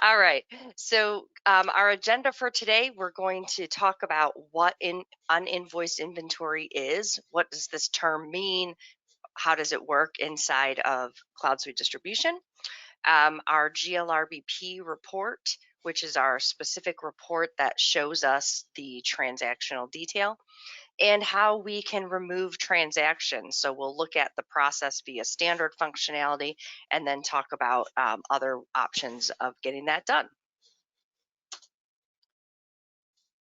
All right. So our agenda for today, we're going to talk about what uninvoiced inventory is. What does this term mean? How does it work inside of Cloud Suite distribution? Our GLRBP report, which is our specific report that shows us the transactional detail, and how we can remove transactions. So we'll look at the process via standard functionality and then talk about other options of getting that done.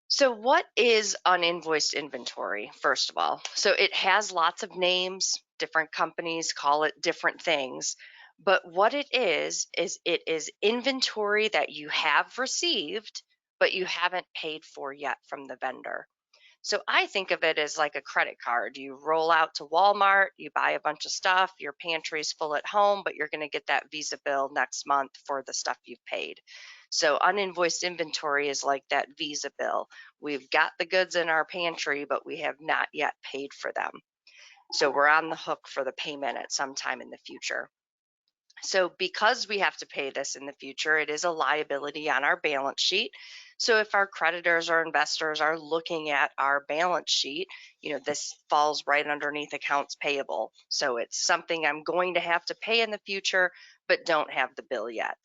So what is uninvoiced inventory, first of all? So it has lots of names, different companies call it different things, but what it is it is inventory that you have received, but you haven't paid for yet from the vendor. So I think of it as like a credit card. You roll out to Walmart, you buy a bunch of stuff, your pantry's full at home, but you're going to get that Visa bill next month for the stuff you've paid. So uninvoiced inventory is like that Visa bill. We've got the goods in our pantry, but we have not yet paid for them. So we're on the hook for the payment at some time in the future. So because we have to pay this in the future, it is a liability on our balance sheet. So if our creditors or investors are looking at our balance sheet, this falls right underneath accounts payable. So it's something I'm going to have to pay in the future, but don't have the bill yet.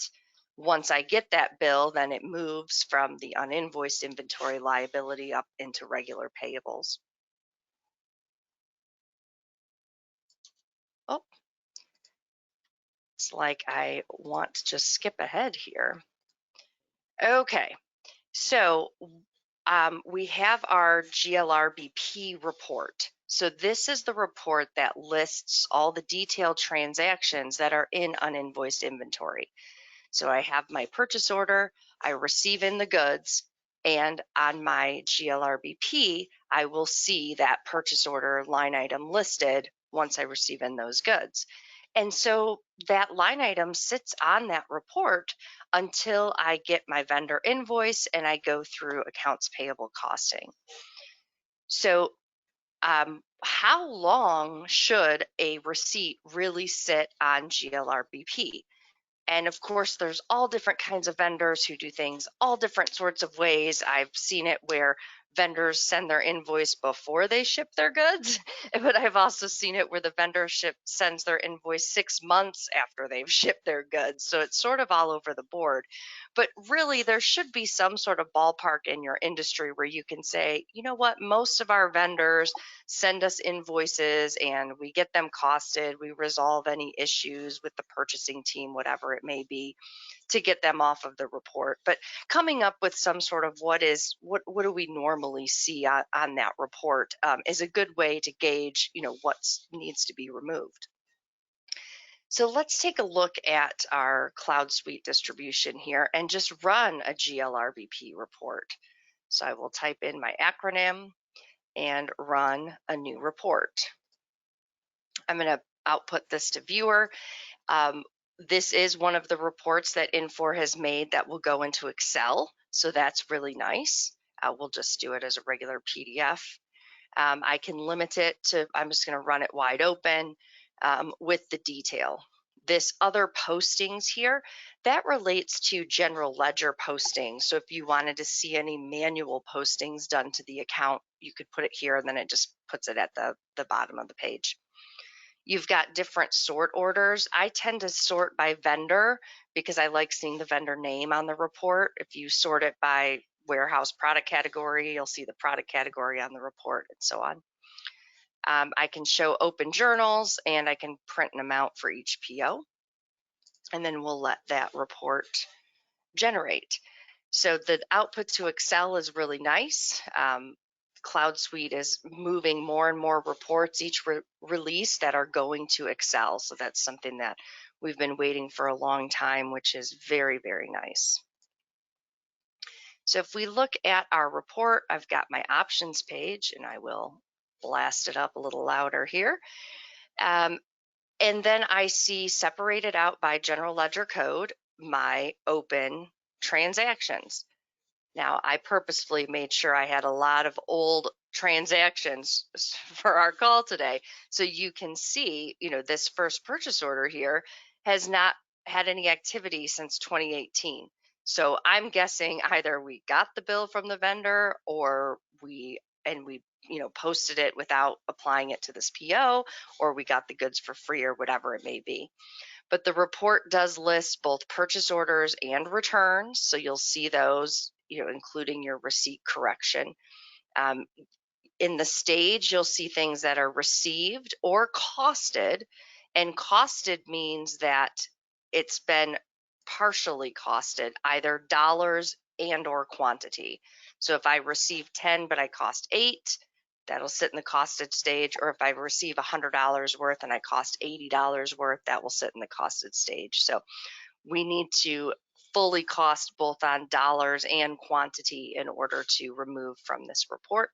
Once I get that bill, then it moves from the uninvoiced inventory liability up into regular payables. Oh, it's like I want to just skip ahead here. Okay. So we have our GLRBP report. So this is the report that lists all the detailed transactions that are in uninvoiced inventory. So I have my purchase order, I receive in the goods, and on my GLRBP, I will see that purchase order line item listed once I receive in those goods. And so that line item sits on that report until I get my vendor invoice and I go through accounts payable costing. So how long should a receipt really sit on GLRBP? And of course, there's all different kinds of vendors who do things all different sorts of ways. I've seen it where vendors send their invoice before they ship their goods, but I've also seen it where the vendor sends their invoice 6 months after they've shipped their goods. So it's sort of all over the board. But really, there should be some sort of ballpark in your industry where you can say, you know what, most of our vendors send us invoices and we get them costed. We resolve any issues with the purchasing team, whatever it may be, to get them off of the report. But coming up with some sort of what do we normally see on that report is a good way to gauge, what needs to be removed. So let's take a look at our Cloud Suite distribution here and just run a GLRBP report. So I will type in my acronym and run a new report. I'm going to output this to viewer. This is one of the reports that Infor has made that will go into Excel. So that's really nice. We'll just do it as a regular PDF. I can limit it to, I'm just going to run it wide open with the detail. This other postings here, that relates to general ledger postings. So if you wanted to see any manual postings done to the account, you could put it here and then it just puts it at the bottom of the page. You've got different sort orders. I tend to sort by vendor because I like seeing the vendor name on the report. If you sort it by warehouse product category, you'll see the product category on the report and so on. I can show open journals and I can print an amount for each PO. And then we'll let that report generate. So the output to Excel is really nice. Cloud Suite is moving more and more reports each release that are going to Excel. So that's something that we've been waiting for a long time, which is very, very nice. So if we look at our report, I've got my options page and I will blast it up a little louder here. And then I see separated out by general ledger code, my open transactions. Now, I purposefully made sure I had a lot of old transactions for our call today. So you can see, this first purchase order here has not had any activity since 2018. So I'm guessing either we got the bill from the vendor or we posted it without applying it to this PO, or we got the goods for free or whatever it may be. But the report does list both purchase orders and returns. So you'll see those, including your receipt correction. In the stage, you'll see things that are received or costed. And costed means that it's been partially costed, either dollars and or quantity. So if I receive 10, but I cost 8, that'll sit in the costed stage. Or if I receive $100 worth and I cost $80 worth, that will sit in the costed stage. So we need to fully cost both on dollars and quantity in order to remove from this report.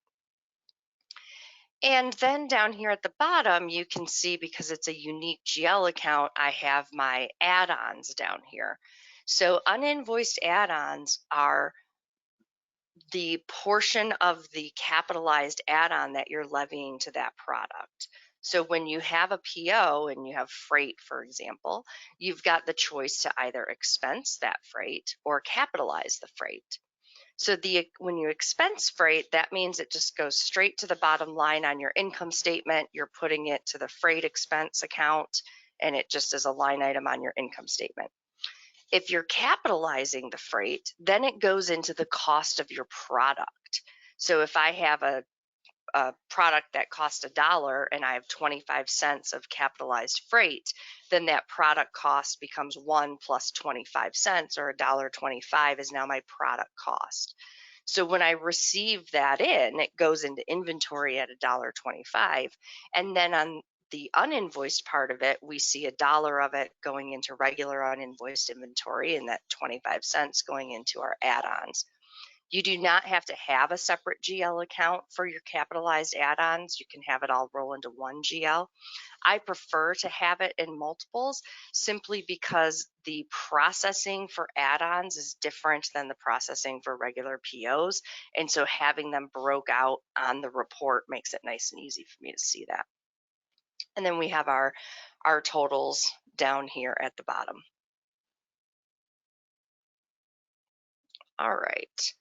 And then down here at the bottom, you can see, because it's a unique GL account, I have my add-ons down here. So uninvoiced add-ons are the portion of the capitalized add-on that you're levying to that product. So when you have a PO and you have freight, for example, you've got the choice to either expense that freight or capitalize the freight. So when you expense freight, that means it just goes straight to the bottom line on your income statement. You're putting it to the freight expense account, and it just is a line item on your income statement. If you're capitalizing the freight, then it goes into the cost of your product. So if I have a product that costs $1 and I have 25 cents of capitalized freight, then that product cost becomes 1 plus 25 cents, or $1.25 is now my product cost. So when I receive that in, it goes into inventory at $1.25, and then on the uninvoiced part of it, we see $1 of it going into regular uninvoiced inventory, and that 25 cents going into our add-ons. You do not have to have a separate GL account for your capitalized add-ons. You can have it all roll into one GL. I prefer to have it in multiples simply because the processing for add-ons is different than the processing for regular POs. And so having them broke out on the report makes it nice and easy for me to see that. And then we have our totals down here at the bottom. All right.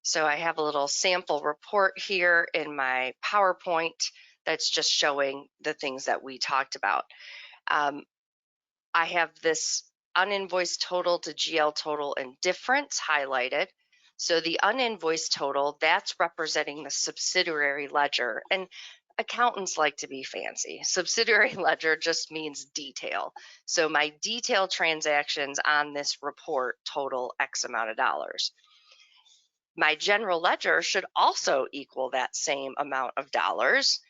So I have a little sample report here in my PowerPoint that's just showing the things that we talked about. I have this uninvoiced total to GL total and difference highlighted. So the uninvoiced total, that's representing the subsidiary ledger. And accountants like to be fancy. Subsidiary ledger just means detail. So my detail transactions on this report total X amount of dollars. My general ledger should also equal that same amount of dollars,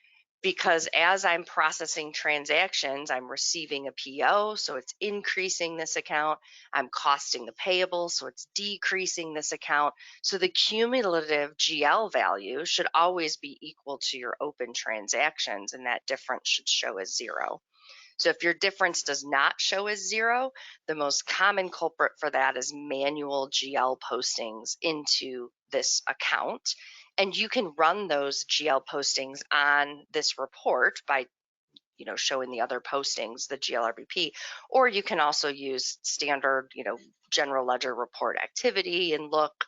because as I'm processing transactions, I'm receiving a PO, so it's increasing this account. I'm costing the payable, so it's decreasing this account. So the cumulative GL value should always be equal to your open transactions, and that difference should show as 0. So if your difference does not show as 0, the most common culprit for that is manual GL postings into this account. And you can run those GL postings on this report by showing the other postings, the GLRBP, or you can also use standard, general ledger report activity and look.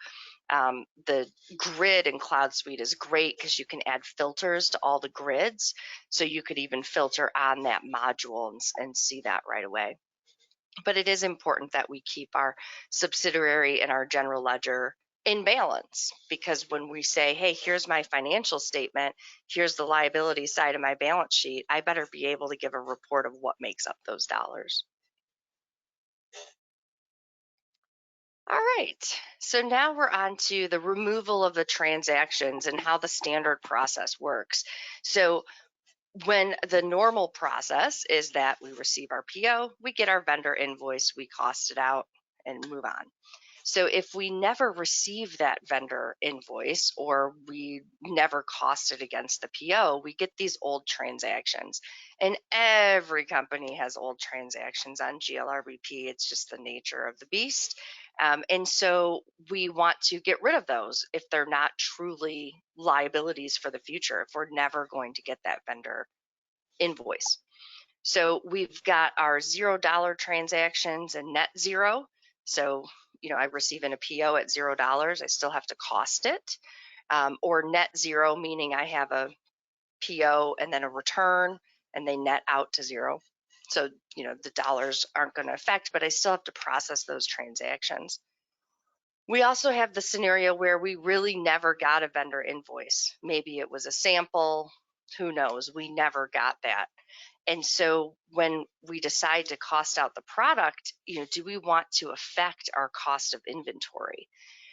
The grid in Cloud Suite is great because you can add filters to all the grids. So you could even filter on that module and see that right away. But it is important that we keep our subsidiary and our general ledger in balance, because when we say, hey, here's my financial statement, here's the liability side of my balance sheet, I better be able to give a report of what makes up those dollars. All right, so now we're on to the removal of the transactions and how the standard process works. So when the normal process is that we receive our PO, we get our vendor invoice, we cost it out and move on. So if we never receive that vendor invoice, or we never cost it against the PO, we get these old transactions. And every company has old transactions on GLRBP. It's just the nature of the beast. And so we want to get rid of those if they're not truly liabilities for the future, if we're never going to get that vendor invoice. So we've got our $0 transactions and net zero. So I receive in a PO at $0, I still have to cost it. Or net zero, meaning I have a PO and then a return and they net out to zero. So, the dollars aren't going to affect, but I still have to process those transactions. We also have the scenario where we really never got a vendor invoice. Maybe it was a sample, who knows? We never got that. And so when we decide to cost out the product, do we want to affect our cost of inventory?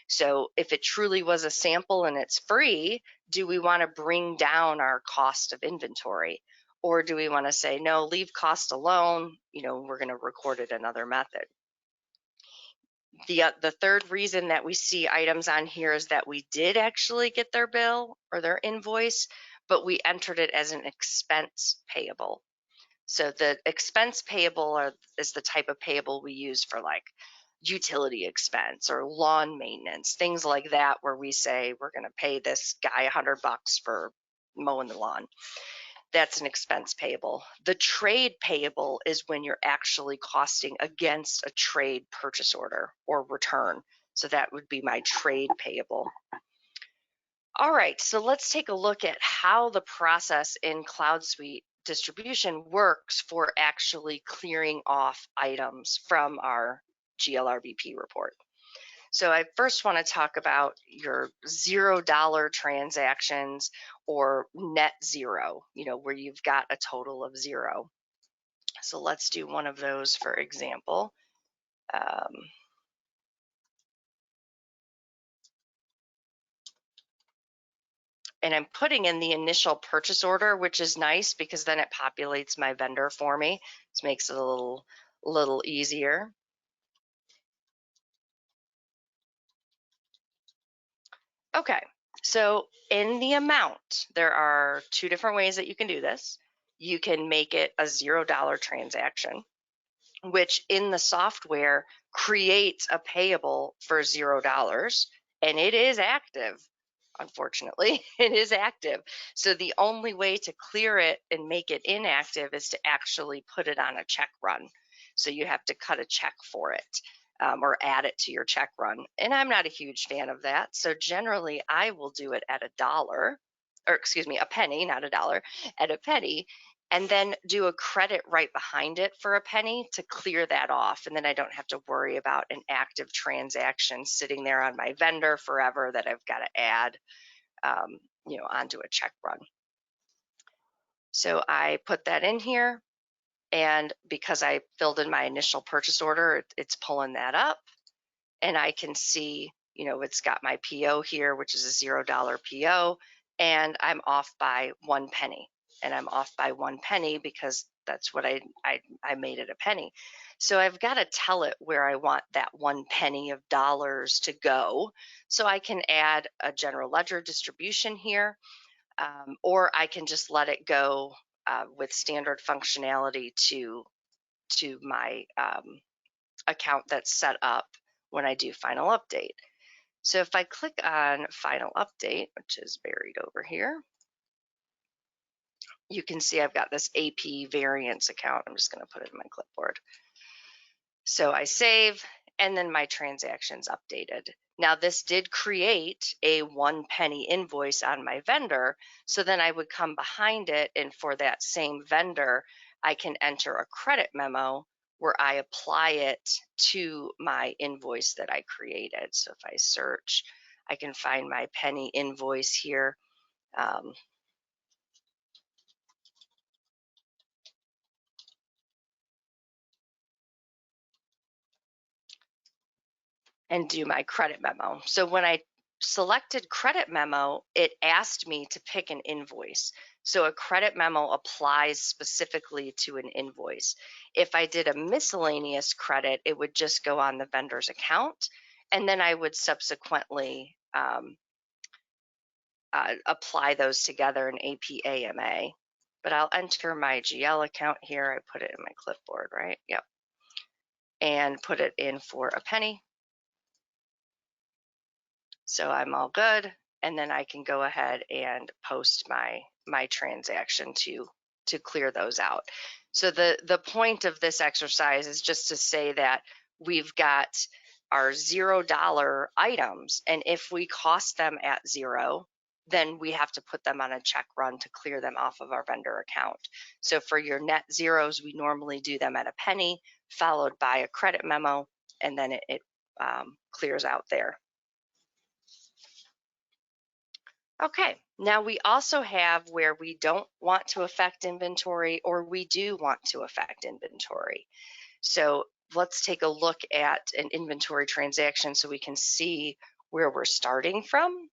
So if it truly was a sample and it's free, do we want to bring down our cost of inventory? Or do we want to say, no, leave cost alone, we're going to record it another method? The third reason that we see items on here is that we did actually get their bill or their invoice, but we entered it as an expense payable. So the expense payable is the type of payable we use for like utility expense or lawn maintenance, things like that, where we say we're going to pay this guy $100 for mowing the lawn. That's an expense payable. The trade payable is when you're actually costing against a trade purchase order or return. So that would be my trade payable. All right, so let's take a look at how the process in Cloud Suite distribution works for actually clearing off items from our GLRBP report. So I first want to talk about your $0 transactions or net zero, where you've got a total of 0. So let's do one of those, for example. And I'm putting in the initial purchase order, which is nice because then it populates my vendor for me. This makes it a little easier. Okay, so in the amount, there are 2 different ways that you can do this. You can make it a $0 transaction, which in the software creates a payable for $0, and it is active. Unfortunately, it is active. So the only way to clear it and make it inactive is to actually put it on a check run. So you have to cut a check for it or add it to your check run. And I'm not a huge fan of that. So generally, I will do it at a penny, not a dollar, at a penny, and then do a credit right behind it for a penny to clear that off. And then I don't have to worry about an active transaction sitting there on my vendor forever that I've got to add, onto a check run. So I put that in here, and because I filled in my initial purchase order, it's pulling that up, and I can see, it's got my PO here, which is a $0 PO, and I'm off by 1 penny. And I'm off by 1 penny because that's what I made it a penny. So I've got to tell it where I want that 1 penny of dollars to go. So I can add a general ledger distribution here, or I can just let it go with standard functionality to my account that's set up when I do final update. So if I click on final update, which is buried over here, you can see I've got this AP variance account. I'm just going to put it in my clipboard. So I save, and then my transaction's updated. Now this did create a 1 penny invoice on my vendor. So then I would come behind it, and for that same vendor, I can enter a credit memo where I apply it to my invoice that I created. So if I search, I can find my penny invoice here. And do my credit memo. So when I selected credit memo, it asked me to pick an invoice. So a credit memo applies specifically to an invoice. If I did a miscellaneous credit, it would just go on the vendor's account, and then I would subsequently apply those together in AP-AMA. But I'll enter my GL account here. I put it in my clipboard, right? Yep. And put it in for a penny. So I'm all good, and then I can go ahead and post my transaction to clear those out. So the point of this exercise is just to say that we've got are $0 items, and if we cost them at 0, then we have to put them on a check run to clear them off of our vendor account. So for your net zeros, we normally do them at a penny, followed by a credit memo, and then it clears out there. Okay, now we also have where we don't want to affect inventory or we do want to affect inventory. So let's take a look at an inventory transaction so we can see where we're starting from,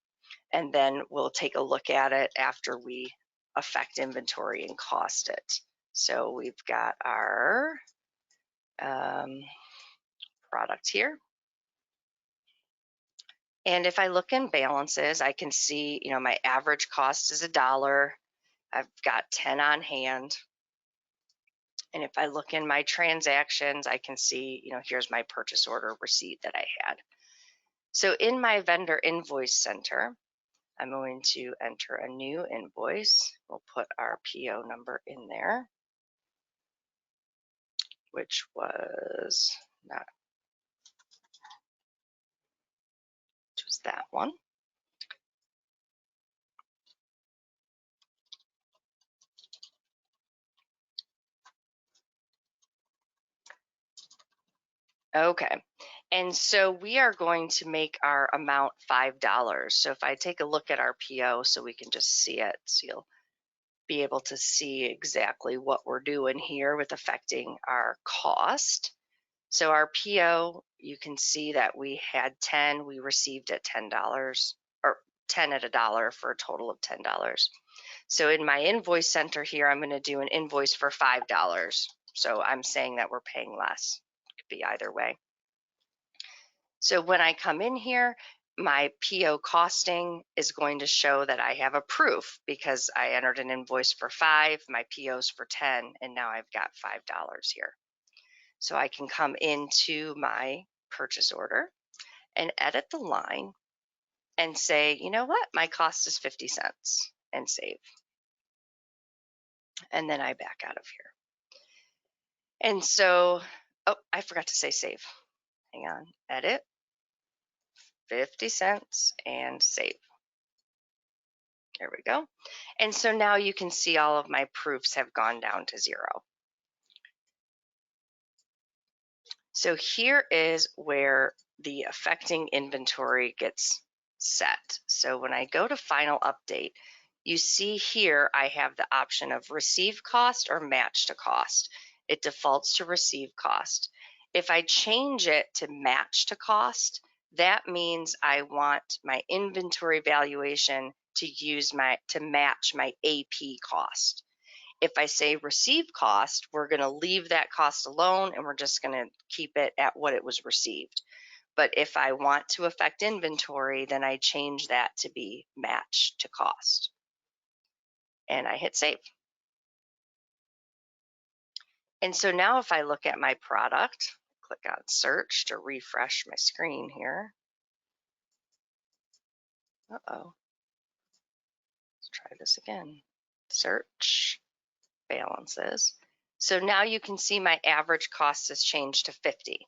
and then we'll take a look at it after we affect inventory and cost it. So we've got our product here. And if I look in balances, I can see, my average cost is $1. I've got 10 on hand. And if I look in my transactions, I can see, here's my purchase order receipt that I had. So in my vendor invoice center, I'm going to enter a new invoice. We'll put our PO number in there, which was that one. Okay, and so we are going to make our amount $5. So if I take a look at our PO so we can just see it, so you'll be able to see exactly what we're doing here with affecting our cost. So our PO, you can see that we had 10, we received at $10, or 10 at $1 for a total of $10. So in my invoice center here, I'm going to do an invoice for $5. So I'm saying that we're paying less. It could be either way. So when I come in here, my PO costing is going to show that I have a proof because I entered an invoice for 5, my PO's for 10, and now I've got $5 here. So I can come into my purchase order and edit the line and say, you know what, my cost is 50 cents, and save. And then I back out of here. And so, oh, I forgot to say save. Hang on, edit, 50 cents, and save. There we go. And so now you can see all of my proofs have gone down to 0. So here is where the affecting inventory gets set. So when I go to final update, you see here I have the option of receive cost or match to cost. It defaults to receive cost. If I change it to match to cost, that means I want my inventory valuation to match my AP cost. If I say receive cost, we're going to leave that cost alone and we're just going to keep it at what it was received. But if I want to affect inventory, then I change that to be match to cost. And I hit save. And so now if I look at my product, click on search to refresh my screen here. Uh-oh. Let's try this again. Search, balances. So now you can see my average cost has changed to 50.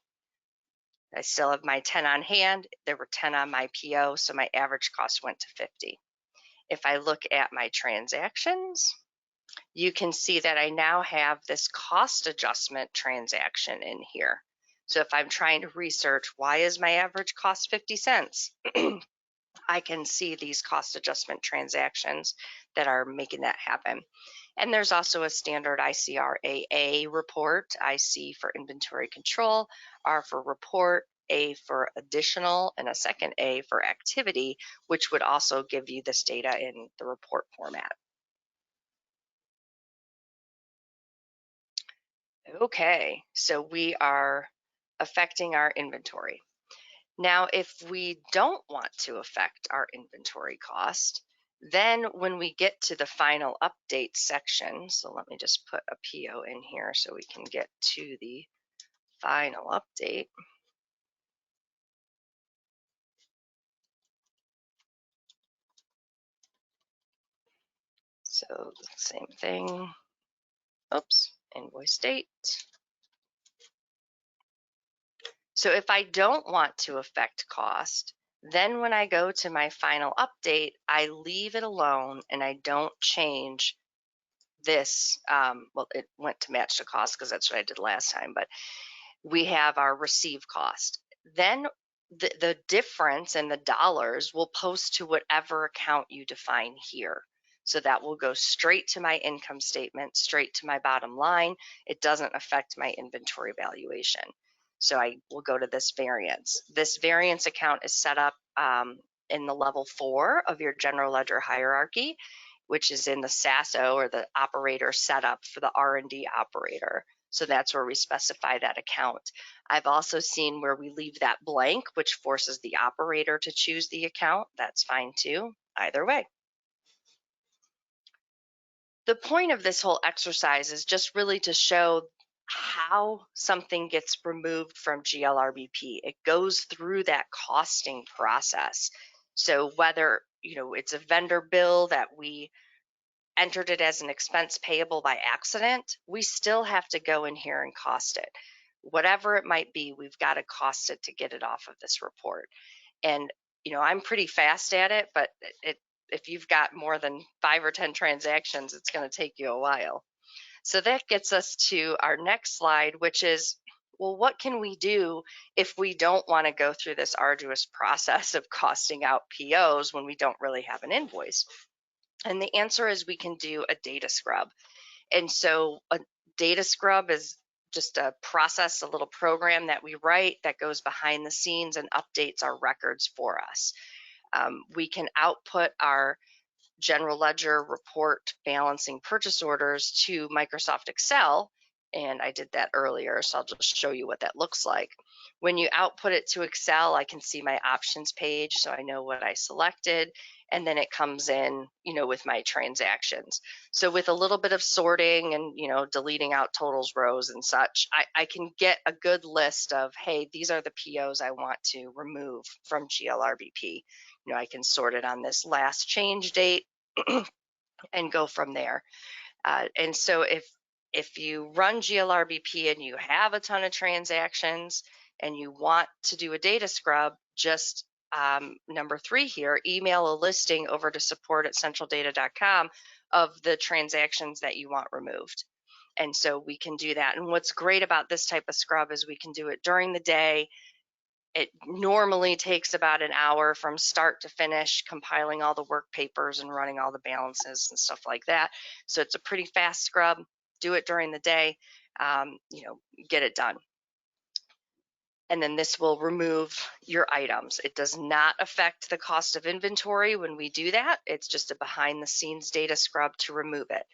I still have my 10 on hand. There were 10 on my PO, so my average cost went to 50. If I look at my transactions, you can see that I now have this cost adjustment transaction in here. So if I'm trying to research why is my average cost 50 cents, I can see these cost adjustment transactions that are making that happen. And there's also a standard ICRAA report, IC for inventory control, R for report, A for additional, and a second A for activity, which would also give you this data in the report format. Okay, so we are affecting our inventory. Now, if we don't want to affect our inventory cost, then when we get to the final update section, so let me just put a PO in here so we can get to the final update. So same thing, oops, invoice date. So if I don't want to affect cost, then when I go to my final update, I leave it alone and I don't change this. Well, it went to match the cost because that's what I did last time, but we have our receive cost. Then the difference in the dollars will post to whatever account you define here. So that will go straight to my income statement, straight to my bottom line. It doesn't affect my inventory valuation. So I will go to this variance. This variance account is set up in the level 4 of your general ledger hierarchy, which is in the SASO, or the operator setup for the R&D operator. So that's where we specify that account. I've also seen where we leave that blank, which forces the operator to choose the account. That's fine too, either way. The point of this whole exercise is just really to show how something gets removed from GLRBP. It goes through that costing process. So whether it's a vendor bill that we entered it as an expense payable by accident, we still have to go in here and cost it. Whatever it might be, we've got to cost it to get it off of this report. And I'm pretty fast at it, but if you've got more than 5 or 10 transactions, it's going to take you a while. So that gets us to our next slide, which is, well, what can we do if we don't want to go through this arduous process of costing out POs when we don't really have an invoice? And the answer is we can do a data scrub. And so a data scrub is just a process, a little program that we write that goes behind the scenes and updates our records for us. We can output our general ledger report balancing purchase orders to Microsoft Excel. And I did that earlier, so I'll just show you what that looks like. When you output it to Excel, I can see my options page, so I know what I selected, and then it comes in, with my transactions. So with a little bit of sorting and, deleting out totals rows and such, I can get a good list of, hey, these are the POs I want to remove from GLRBP. I can sort it on this last change date and go from there. And so if you run GLRBP and you have a ton of transactions and you want to do a data scrub, just number 3 here, email a listing over to support@centraldata.com of the transactions that you want removed. And so we can do that. And what's great about this type of scrub is we can do it during the day. It normally takes about an hour from start to finish, compiling all the work papers and running all the balances and stuff like that. So it's a pretty fast scrub. Do it during the day, get it done. And then this will remove your items. It does not affect the cost of inventory when we do that. It's just a behind the scenes data scrub to remove it.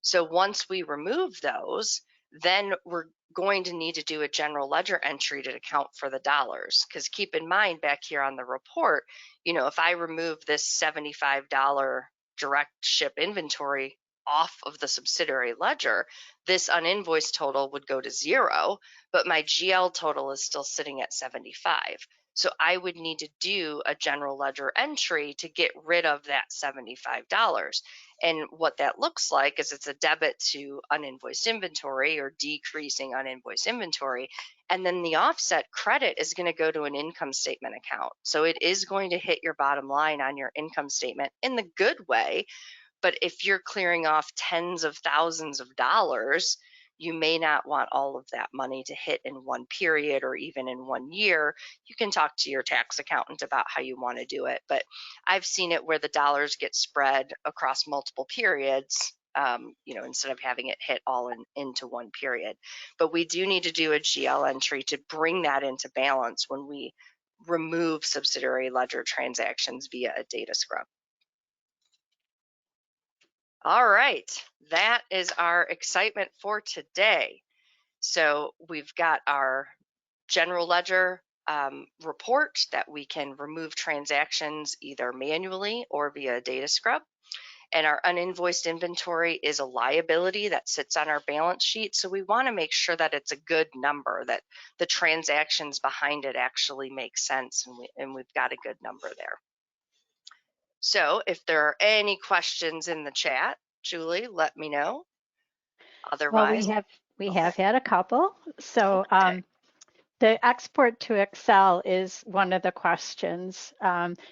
So once we remove those, then we're going to need to do a general ledger entry to account for the dollars. Because keep in mind back here on the report, if I remove this $75 direct ship inventory off of the subsidiary ledger, this uninvoiced total would go to 0, but my GL total is still sitting at 75. So I would need to do a general ledger entry to get rid of that $75. And what that looks like is it's a debit to uninvoiced inventory, or decreasing uninvoiced inventory. And then the offset credit is going to go to an income statement account. So it is going to hit your bottom line on your income statement in the good way. But if you're clearing off tens of thousands of dollars, you may not want all of that money to hit in one period or even in 1 year. You can talk to your tax accountant about how you want to do it. But I've seen it where the dollars get spread across multiple periods, instead of having it hit all into one period. But we do need to do a GL entry to bring that into balance when we remove subsidiary ledger transactions via a data scrub. All right, that is our excitement for today. So we've got our general ledger report that we can remove transactions either manually or via data scrub. And our uninvoiced inventory is a liability that sits on our balance sheet. So we want to make sure that it's a good number, that the transactions behind it actually make sense, and we've got a good number there. So if there are any questions in the chat, Julie, let me know. Otherwise, well, we have had a couple. So okay. The export to Excel is one of the questions.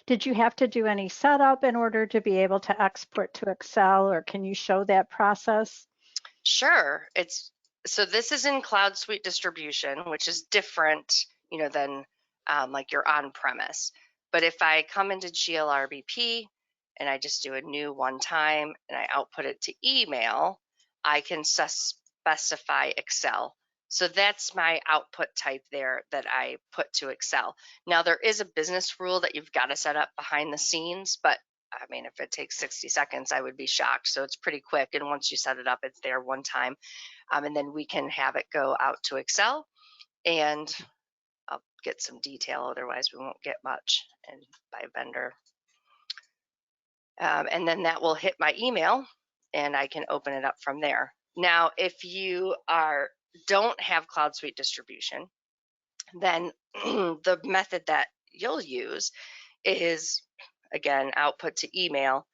Did you have to do any setup in order to be able to export to Excel, or can you show that process? Sure. So this is in Cloud Suite distribution, which is different, than like your on-premise. But if I come into GLRBP and I just do a new one time and I output it to email, I can specify Excel. So that's my output type there that I put to Excel. Now there is a business rule that you've got to set up behind the scenes, but I mean, if it takes 60 seconds, I would be shocked. So it's pretty quick. And once you set it up, it's there one time. And then we can have it go out to Excel, and I'll get some detail. Otherwise, we won't get much and by vendor. And then that will hit my email and I can open it up from there. Now, if you don't have Cloud Suite distribution, then the method that you'll use is, again, output to email,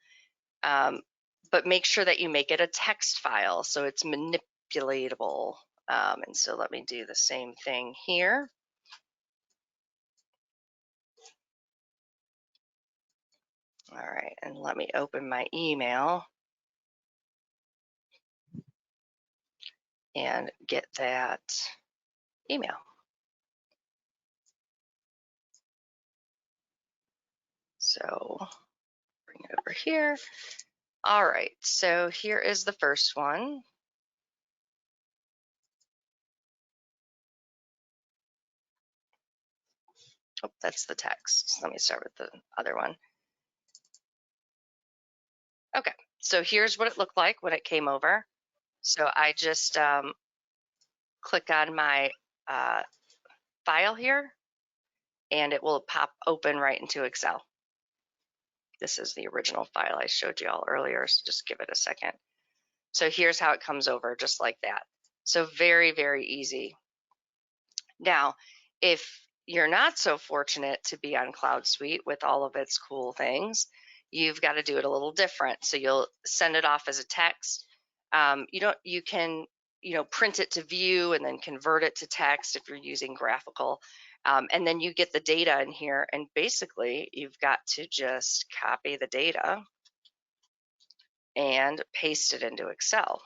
but make sure that you make it a text file so it's manipulatable. And so let me do the same thing here. All right, and let me open my email and get that email. So bring it over here. All right, so here is the first one. Oh, that's the text. Let me start with the other one. Okay, so here's what it looked like when it came over. So I just click on my file here, and it will pop open right into Excel. This is the original file I showed you all earlier, so just give it a second. So here's how it comes over, just like that. So very, very easy. Now, if you're not so fortunate to be on Cloud Suite with all of its cool things, you've got to do it a little different. So you'll send it off as a text. You can print it to view and then convert it to text if you're using graphical. And then you get the data in here, and basically you've got to just copy the data and paste it into Excel.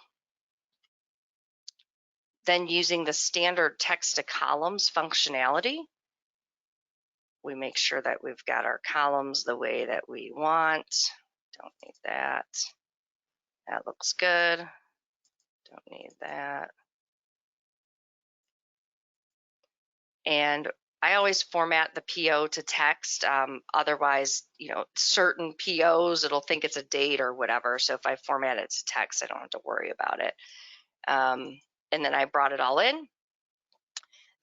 Then using the standard text to columns functionality, we make sure that we've got our columns the way that we want. Don't need that. That looks good. Don't need that. And I always format the PO to text. Otherwise, certain POs, it'll think it's a date or whatever. So if I format it to text, I don't have to worry about it. And then I brought it all in.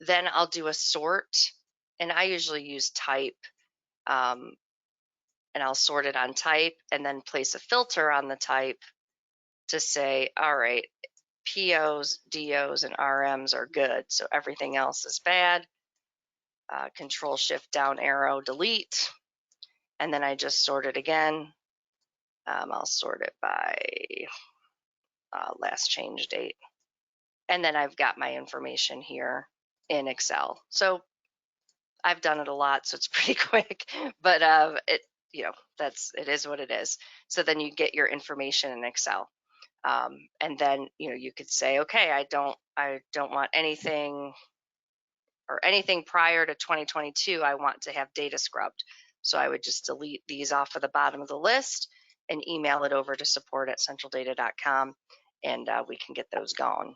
Then I'll do a sort, and I usually use type. And I'll sort it on type and then place a filter on the type to say, all right, POs, DOs, and RMs are good. So everything else is bad. Control Shift down arrow, delete. And then I just sort it again. I'll sort it by last change date. And then I've got my information here in Excel. So I've done it a lot, so it's pretty quick, but it is what it is. So then you get your information in Excel. And then you could say, okay, I don't want anything prior to 2022. I want to have data scrubbed. So I would just delete these off of the bottom of the list and email it over to support@centraldata.com, and we can get those going.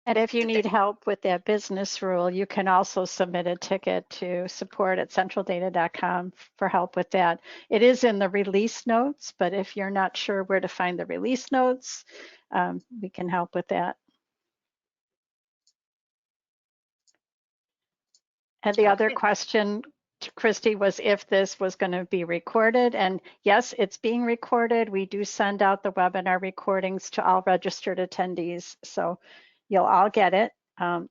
And if you need help with that business rule, you can also submit a ticket to support@centraldata.com for help with that. It is in the release notes, but if you're not sure where to find the release notes, we can help with that. And the other question, Kristi, was if this was going to be recorded. And yes, it's being recorded. We do send out the webinar recordings to all registered attendees. So you'll all get it,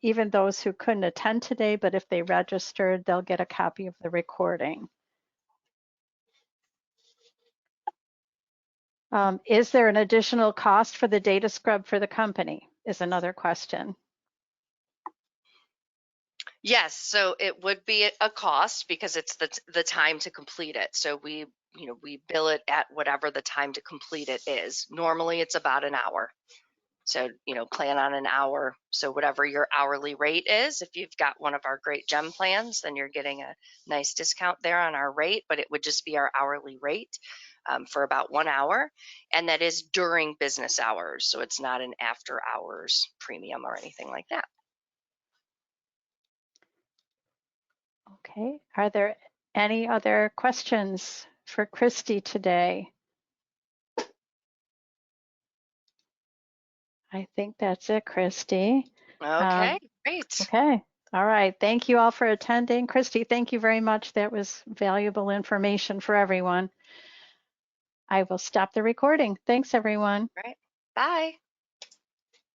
even those who couldn't attend today, but if they registered, they'll get a copy of the recording. Is there an additional cost for the data scrub for the company, is another question. Yes, so it would be a cost because it's the time to complete it. So we, we bill it at whatever the time to complete it is. Normally it's about an hour. So, plan on an hour. So whatever your hourly rate is, if you've got one of our great gem plans, then you're getting a nice discount there on our rate, but it would just be our hourly rate for about 1 hour. And that is during business hours. So it's not an after hours premium or anything like that. Okay, are there any other questions for Kristi today? I think that's it, Kristi. Okay, great. Okay, all right. Thank you all for attending. Kristi, thank you very much. That was valuable information for everyone. I will stop the recording. Thanks, everyone. All right. Bye.